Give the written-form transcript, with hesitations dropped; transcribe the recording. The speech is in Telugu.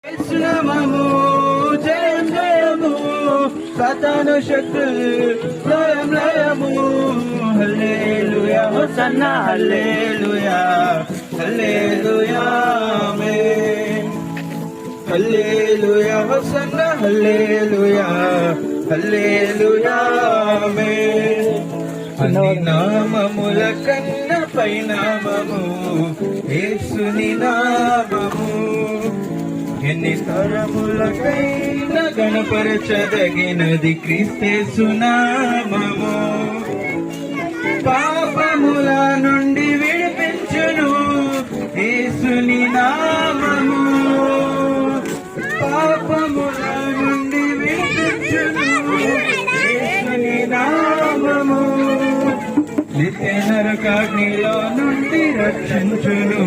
నామము జయం జయము, సాతాను శక్తులు లయం లయము. హల్లెలూయా హోసన్నా హల్లెలూయా హల్లెలూయా ఆమేన్. హల్లెలూయా హోసన్నా హల్లెలూయా హల్లెలూయా ఆమేన్. అన్ని నామముల కన్న పై నామము యేసుని నామము. ఎన్ని తరములకైనా గణపరచదగినది క్రీస్తేసు నామము. పాపముల నుండి విడిపించును యేసుని నామము. పాపముల నుండి విడిపించును యేసుని నామము. నిత్య నరకాగ్నిలో నుండి రక్షించును.